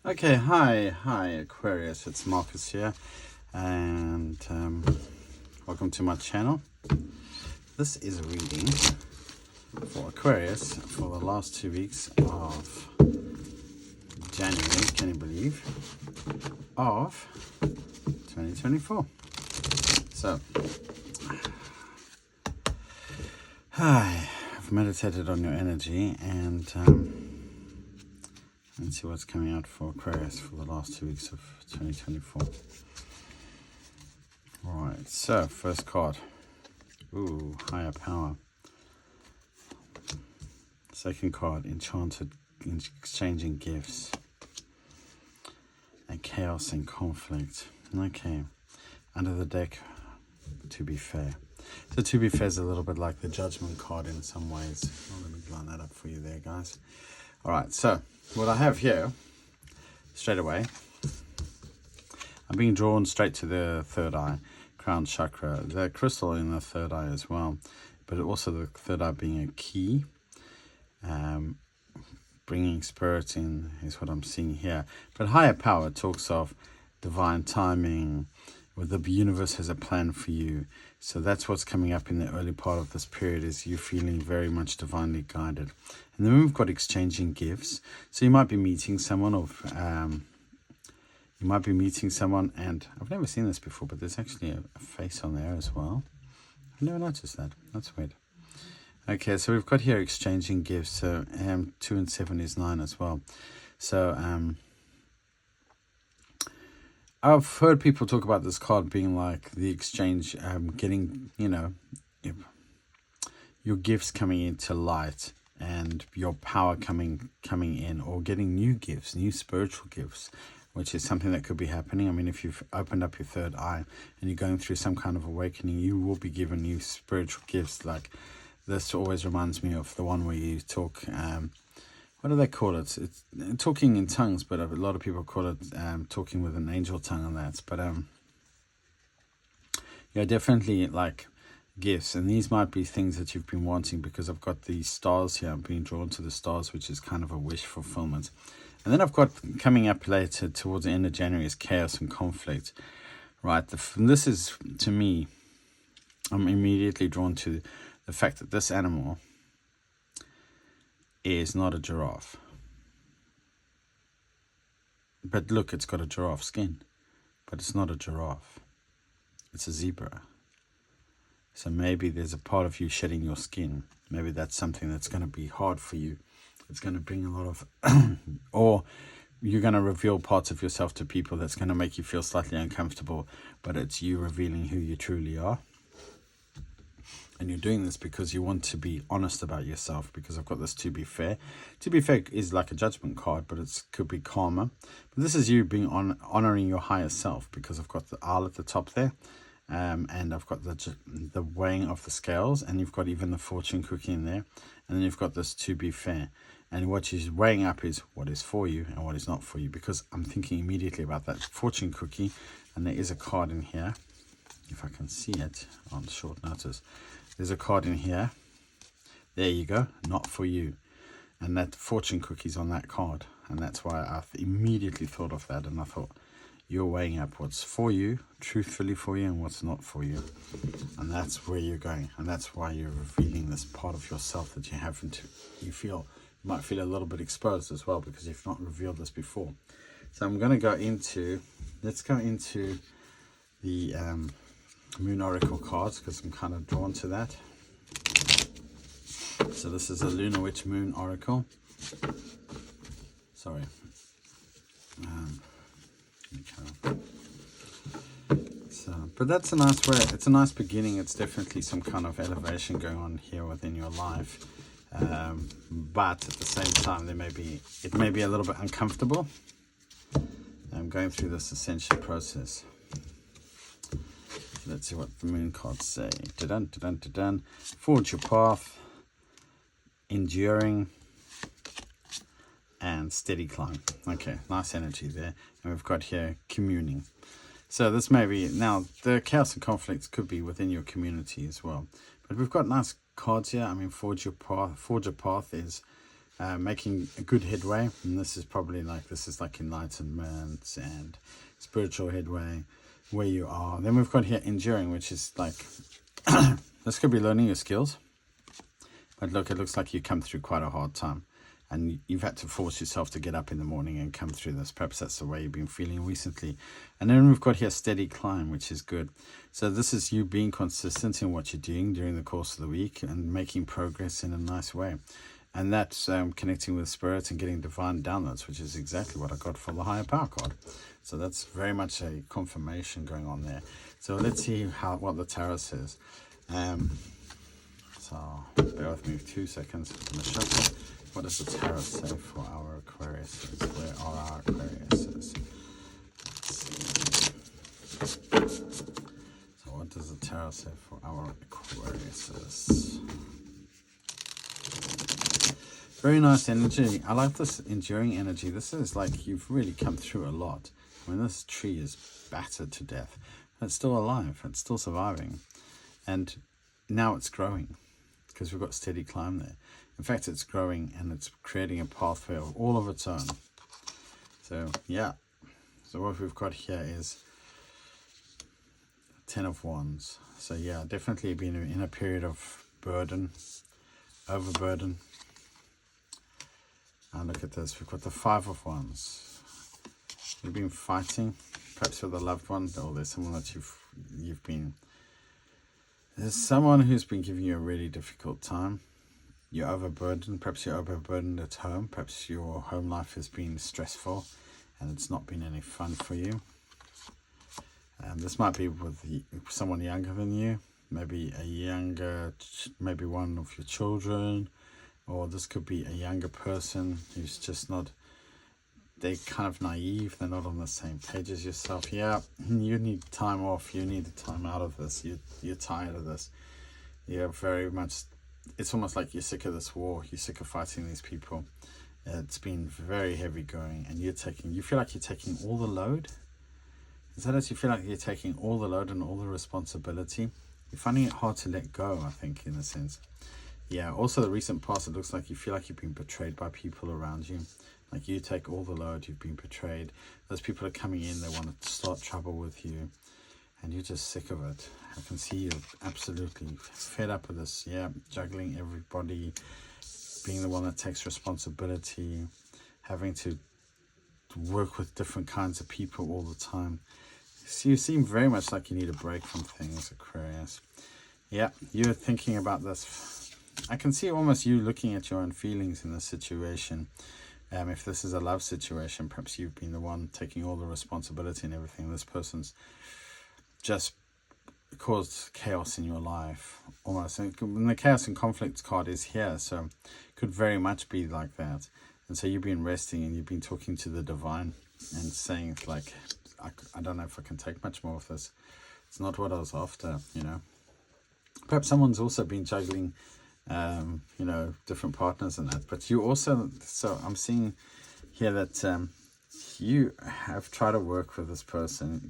Okay, hi Aquarius, it's Marcus here, and welcome to my channel. This is a reading for Aquarius for the last 2 weeks of January, can you believe, of 2024. So, hi, I've meditated on your energy and let's see what's coming out for Aquarius for the last 2 weeks of 2024. Alright, so first card. Ooh, higher power. Second card, enchanted, exchanging gifts. And chaos and conflict. Okay, under the deck, to be fair. So to be fair is a little bit like the judgment card in some ways. Oh, let me line that up for you there, guys. Alright, so what I have here, straight away, I'm being drawn straight to the third eye, crown chakra, the crystal in the third eye as well, but also the third eye being a key, bringing spirit in is what I'm seeing here. But higher power talks of divine timing, where the universe has a plan for you. So that's what's coming up in the early part of this period, is you feeling very much divinely guided. And then we've got exchanging gifts. So you might be meeting someone, or and I've never seen this before, but there's actually a face on there as well. I've never noticed that. That's weird. Okay, so we've got here exchanging gifts. So 2 and 7 is 9 as well. So I've heard people talk about this card being like the exchange, getting, your gifts coming into light and your power coming in, or getting new gifts, new spiritual gifts, which is something that could be happening. I mean, if you've opened up your third eye and you're going through some kind of awakening, you will be given new spiritual gifts. Like this always reminds me of the one where you talk, what do they call it? It's talking in tongues, but a lot of people call it talking with an angel tongue and that. But yeah, definitely like gifts. And these might be things that you've been wanting, because I've got these stars here. I'm being drawn to the stars, which is kind of a wish fulfillment. And then I've got coming up later towards the end of January is chaos and conflict. Right, this is, to me, I'm immediately drawn to the fact that this animal is not a giraffe. But look, it's got a giraffe skin, but it's not a giraffe. It's a zebra. So maybe there's a part of you shedding your skin. Maybe that's something that's going to be hard for you. It's going to bring a lot of, or you're going to reveal parts of yourself to people that's going to make you feel slightly uncomfortable, but it's you revealing who you truly are. And you're doing this because you want to be honest about yourself, because I've got this to be fair. To be fair is like a judgment card, but it could be karma. But this is you being honoring your higher self, because I've got the owl at the top there. And I've got the weighing of the scales, and you've got even the fortune cookie in there. And then you've got this to be fair. And what she's weighing up is what is for you and what is not for you, because I'm thinking immediately about that fortune cookie. And there is a card in here, if I can see it on short notice. There's a card in here. There you go. Not for you. And that fortune cookie's on that card. And that's why I immediately thought of that. And I thought, you're weighing up what's for you, truthfully for you, and what's not for you. And that's where you're going. And that's why you're revealing this part of yourself that you haven't, you might feel a little bit exposed as well, because you've not revealed this before. So I'm going to go into, let's go into the Moon Oracle cards, because I'm kind of drawn to that. So this is a Lunar Witch Moon Oracle. Sorry. Okay. So, but that's a nice way. It's a nice beginning. It's definitely some kind of elevation going on here within your life. But at the same time, it may be a little bit uncomfortable. I'm going through this ascension process. Let's see what the moon cards say. Da-dun, da-dun, da-dun. Forge your path, enduring, and steady climb. Okay, nice energy there. And we've got here communing. So this may be, now the chaos and conflicts could be within your community as well. But we've got nice cards here. I mean, forge your path. Forge a path is making a good headway, and this is like enlightenment and spiritual headway where you are. Then we've got here enduring, which is like this could be learning your skills, but look, it looks like you come through quite a hard time and you've had to force yourself to get up in the morning and come through this. Perhaps that's the way you've been feeling recently. And then we've got here steady climb, which is good. So this is you being consistent in what you're doing during the course of the week and making progress in a nice way. And that's connecting with spirit and getting divine downloads, which is exactly what I got for the higher power card. So that's very much a confirmation going on there. So let's see what the tarot says. So bear with me 2 seconds. I'm going to shuffle. What does the tarot say for our Aquariuses? Where are our Aquariuses? Let's see. So what does the tarot say for our Aquariuses? Very nice energy. I like this enduring energy. This is like you've really come through a lot. I mean, this tree is battered to death. But it's still alive. It's still surviving. And now it's growing because we've got steady climb there. In fact, it's growing and it's creating a pathway of all of its own. So, yeah. So what we've got here is 10 of Wands. So, yeah, definitely been in a period of burden, overburden. And look at this. We've got the 5 of Wands. You've been fighting, perhaps with a loved one, or there's someone that you've been... There's someone who's been giving you a really difficult time. You're overburdened. Perhaps you're overburdened at home. Perhaps your home life has been stressful and it's not been any fun for you. This might be with someone younger than you. Maybe maybe one of your children. Or this could be a younger person who's just not... They're kind of naive. They're not on the same page as yourself. Yeah, you need time off. You need the time out of this. You're tired of this. You're very much... It's almost like you're sick of this war. You're sick of fighting these people. It's been very heavy going, and you feel like you're taking all the load. Is that it? You feel like you're taking all the load and all the responsibility. You're finding it hard to let go, I think, in a sense. Yeah, also the recent past, it looks like you feel like you've been betrayed by people around you. Like you take all the load, you've been betrayed. Those people are coming in, they want to start trouble with you. And you're just sick of it. I can see you're absolutely fed up with this. Yeah, juggling everybody, being the one that takes responsibility, having to work with different kinds of people all the time. So you seem very much like you need a break from things, Aquarius. Yeah, you're thinking about this. I can see almost you looking at your own feelings in this situation. If this is a love situation, perhaps you've been the one taking all the responsibility and everything. This person's just caused chaos in your life, almost. And the chaos and conflict card is here, so could very much be like that. And so you've been resting and you've been talking to the divine and saying, like, I don't know if I can take much more of this. It's not what I was after, you know. Perhaps someone's also been juggling, you know, different partners and that. But you also, so I'm seeing here that you have tried to work with this person.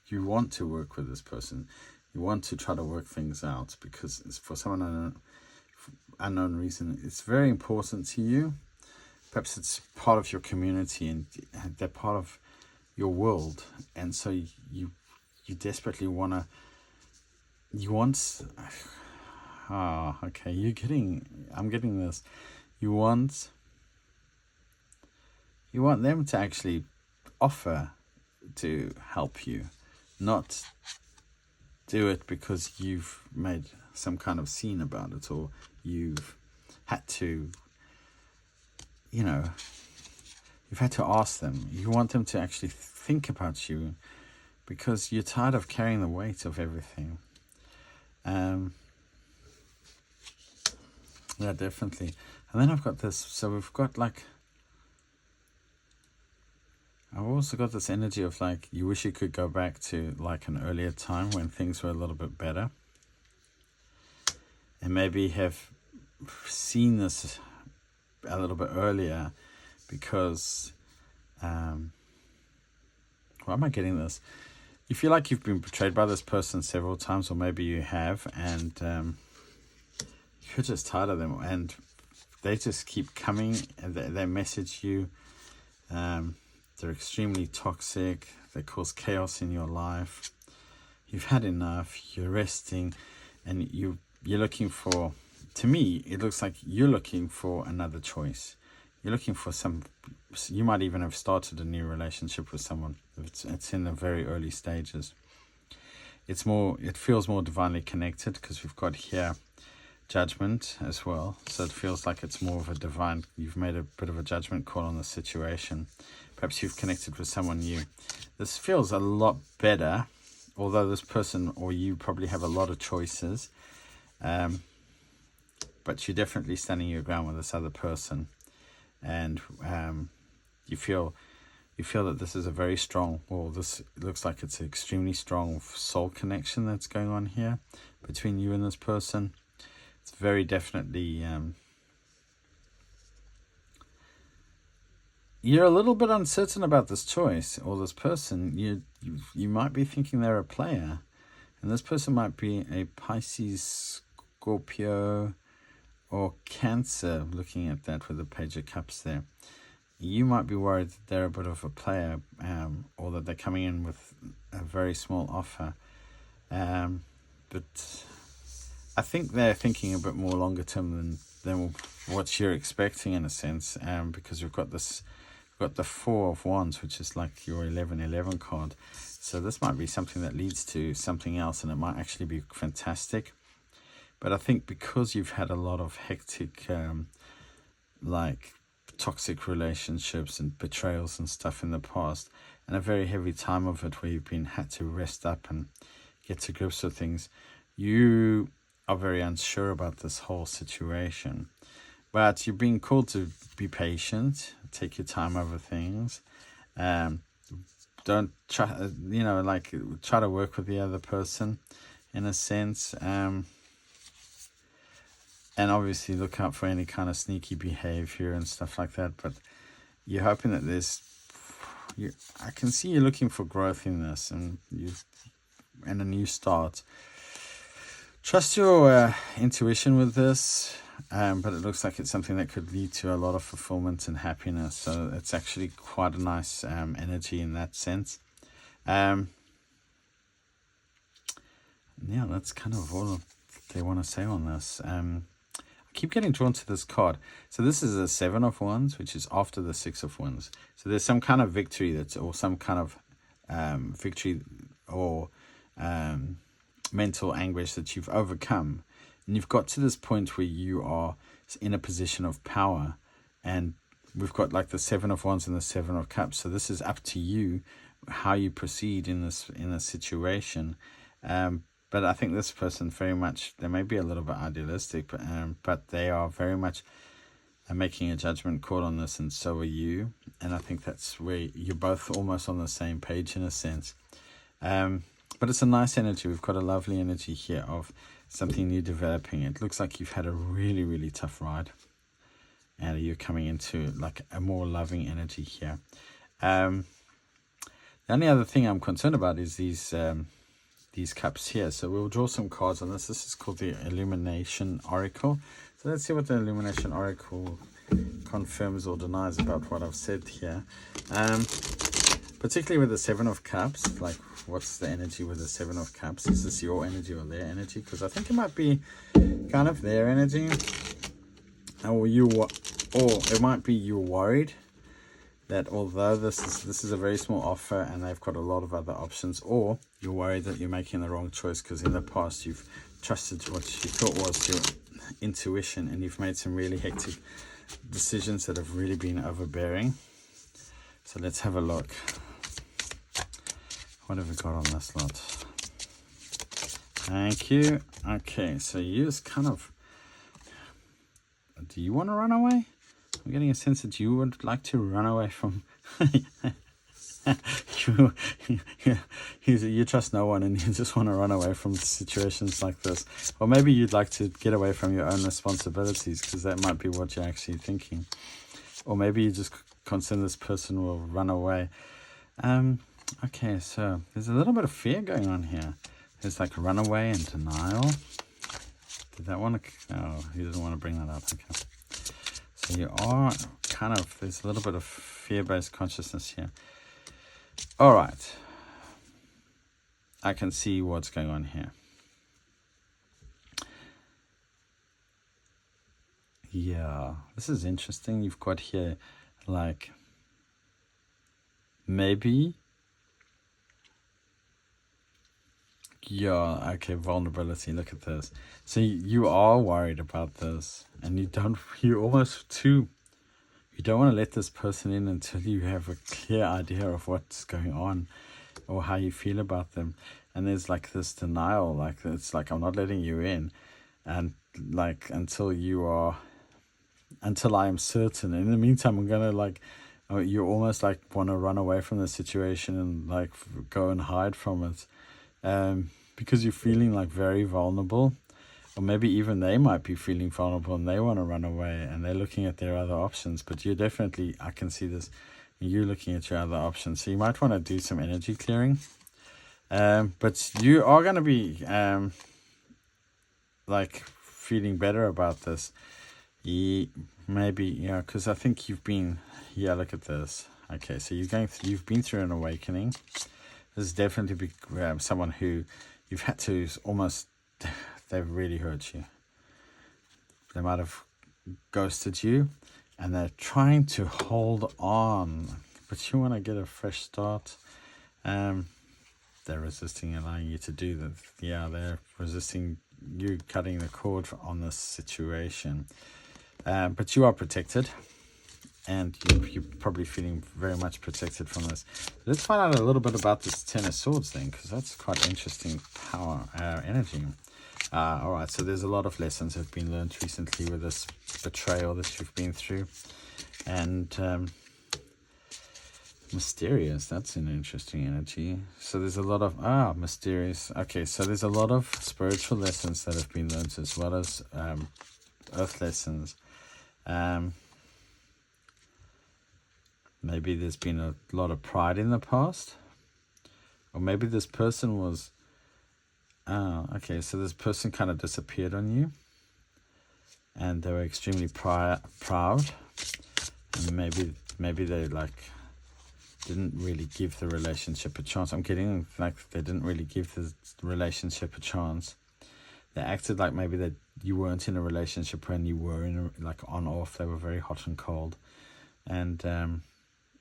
You want to work with this person. You want to try to work things out because it's for some unknown reason. It's very important to you. Perhaps it's part of your community and they're part of your world. And so you desperately want to... okay, I'm getting this. You want them to actually offer to help you, not do it because you've made some kind of scene about it, or you've had to, you know, you've had to ask them. You want them to actually think about you because you're tired of carrying the weight of everything. Yeah, definitely. And then I've got this. So we've got like... I've also got this energy of like, you wish you could go back to like an earlier time when things were a little bit better. And maybe have seen this a little bit earlier because... why am I getting this? You feel like you've been betrayed by this person several times, or maybe you have, and you're just tired of them, and they just keep coming, and they message you. They're extremely toxic. They cause chaos in your life. You've had enough. You're resting, and you're looking for. To me, it looks like you're looking for another choice. You're looking for some. You might even have started a new relationship with someone. It's in the very early stages. It feels more divinely connected because we've got here judgment as well. So it feels like it's more of a divine, you've made a bit of a judgment call on the situation. Perhaps you've connected with someone new. This feels a lot better, although this person or you probably have a lot of choices. But you're definitely standing your ground with this other person. And you feel that this is a very strong, well, this looks like it's an extremely strong soul connection that's going on here between you and this person. It's very definitely, you're a little bit uncertain about this choice or this person. You might be thinking they're a player, and this person might be a Pisces, Scorpio, or Cancer, looking at that with the Page of Cups there. You might be worried that they're a bit of a player, or that they're coming in with a very small offer. But I think they're thinking a bit more longer term than what you're expecting, in a sense, because we've got the Four of Wands, which is like your 11-11 card. So this might be something that leads to something else, and it might actually be fantastic. But I think because you've had a lot of hectic, like toxic relationships and betrayals and stuff in the past, and a very heavy time of it where you've had to rest up and get to grips with things, you are very unsure about this whole situation. But you're being called to be patient, take your time over things. Don't try, try to work with the other person, in a sense. And obviously look out for any kind of sneaky behavior and stuff like that. But you're hoping that I can see you're looking for growth in this, and a new start. Trust your intuition with this, but it looks like it's something that could lead to a lot of fulfillment and happiness. So it's actually quite a nice energy in that sense. Yeah, that's kind of all they want to say on this. Keep getting drawn to this card. So this is a Seven of Wands, which is after the Six of Wands. So there's some kind of victory or some kind of victory or mental anguish that you've overcome, and you've got to this point where you are in a position of power. And we've got like the Seven of Wands and the Seven of Cups. So this is up to you how you proceed in this situation. But I think this person very much, they may be a little bit idealistic, but they are very much making a judgment call on this, and so are you. And I think that's where you're both almost on the same page in a sense. But it's a nice energy. We've got a lovely energy here of something new developing. It looks like you've had a really, really tough ride, and you're coming into like a more loving energy here. The only other thing I'm concerned about is these cups here. So we'll draw some cards on this. This is called the Illumination Oracle. So let's see what the Illumination Oracle confirms or denies about what I've said here. Particularly with the Seven of Cups, like what's the energy with the Seven of Cups? Is this your energy or their energy? Because I think it might be kind of their energy, or it might be you're worried that although this is a very small offer and they've got a lot of other options, or you're worried that you're making the wrong choice because in the past you've trusted what you thought was your intuition, and you've made some really hectic decisions that have really been overbearing. So let's have a look. What have we got on this lot? Thank you. Okay, so you just kind of, do you want to run away? I'm getting a sense that you would like to run away from you trust no one, and you just want to run away from situations like this. Or maybe you'd like to get away from your own responsibilities, because that might be what you're actually thinking. Or maybe you just concerned this person will run away. Okay, so there's a little bit of fear going on here. There's like runaway and denial. Did that want to? Oh, he doesn't want to bring that up. Okay. You are kind of, there's a little bit of fear-based consciousness here. All right. I can see what's going on here. Yeah, this is interesting. You've got here, like, maybe. Yeah, okay, vulnerability. Look at this. So you are worried about this, and you don't want to let this person in until you have a clear idea of what's going on or how you feel about them. And there's like this denial, like it's like, I'm not letting you in, and like until I am certain. In the meantime, I'm gonna like, you almost like want to run away from the situation and like go and hide from it, because you're feeling like very vulnerable. Or maybe even they might be feeling vulnerable and they want to run away and they're looking at their other options. But you're definitely, I can see this, you're looking at your other options. So you might want to do some energy clearing. But you are going to be like feeling better about this. Maybe, yeah, because I think you've been, yeah, look at this. Okay, so you've been through an awakening. This is definitely someone who you've had to almost, they've really hurt you. They might have ghosted you and they're trying to hold on, but you want to get a fresh start. They're resisting allowing you to do that. Yeah, they're resisting you cutting the cord on this situation. But you are protected, and you're probably feeling very much protected from this. Let's find out a little bit about this Ten of Swords thing, because that's quite interesting power, energy. All right, so there's a lot of lessons that have been learned recently with this betrayal that you've been through. And mysterious, that's an interesting energy. So there's a lot of, mysterious. Okay, so there's a lot of spiritual lessons that have been learned, as well as earth lessons. Maybe there's been a lot of pride in the past. Or maybe this person was, okay, so this person kind of disappeared on you. And they were extremely proud. And maybe they like didn't really give the relationship a chance. I'm getting like they didn't really give the relationship a chance. They acted like maybe that you weren't in a relationship when you were in a, like on off. They were very hot and cold, and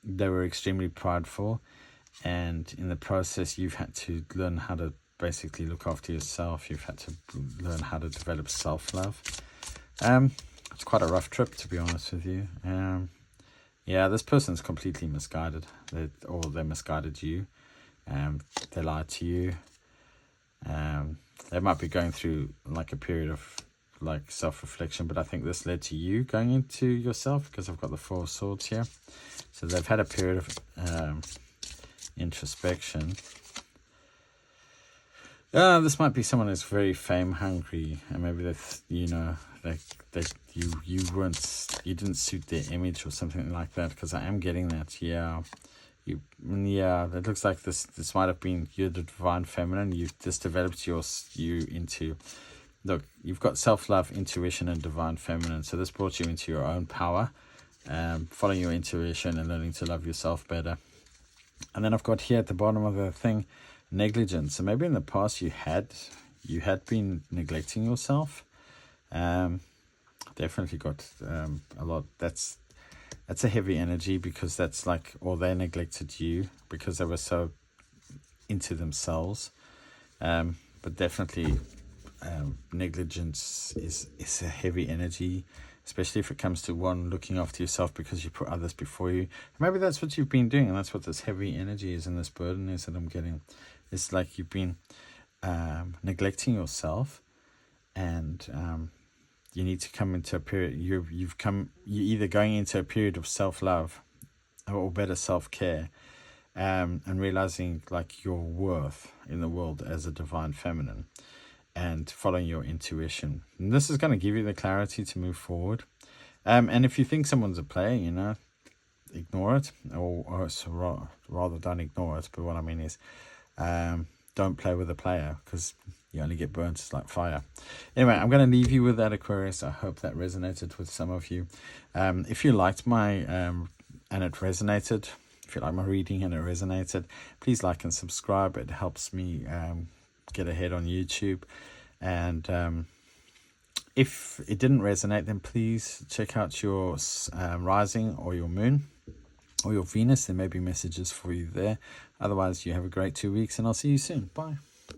they were extremely prideful. And in the process, you've had to learn how to basically look after yourself. You've had to learn how to develop self-love. It's quite a rough trip, to be honest with you. Yeah, this person's completely misguided. They misguided you. They lied to you. They might be going through like a period of like self-reflection, but I think this led to you going into yourself, because I've got the Four of Swords here. So they've had a period of introspection. This might be someone who's very fame hungry, and maybe you didn't suit their image or something like that, because I am getting that. It looks like this might have been you're the divine feminine. You've just developed you into, look, you've got self-love, intuition, and divine feminine. So this brought you into your own power, following your intuition and learning to love yourself better. And then I've got here at the bottom of the thing, negligence. So maybe in the past you had been neglecting yourself. Definitely got a lot. That's a heavy energy, because that's like, or they neglected you because they were so into themselves. But definitely negligence is a heavy energy, especially if it comes to one looking after yourself because you put others before you. Maybe that's what you've been doing, and that's what this heavy energy is, and this burden is that I'm getting. It's like you've been neglecting yourself, and you need to come into a period. You're either going into a period of self-love or better self-care, and realizing like your worth in the world as a divine feminine, and following your intuition. And this is going to give you the clarity to move forward. And if you think someone's a player, ignore it, or rather don't ignore it. But what I mean is, don't play with a player, because You only get burnt, it's like fire. Anyway, I'm going to leave you with that, Aquarius. I hope that resonated with some of you. If you liked my and it resonated, if you like my reading and it resonated, please like and subscribe. It helps me get ahead on YouTube. And if it didn't resonate, then please check out your rising or your moon or your Venus. There may be messages for you there. Otherwise, you have a great 2 weeks, and I'll see you soon. Bye.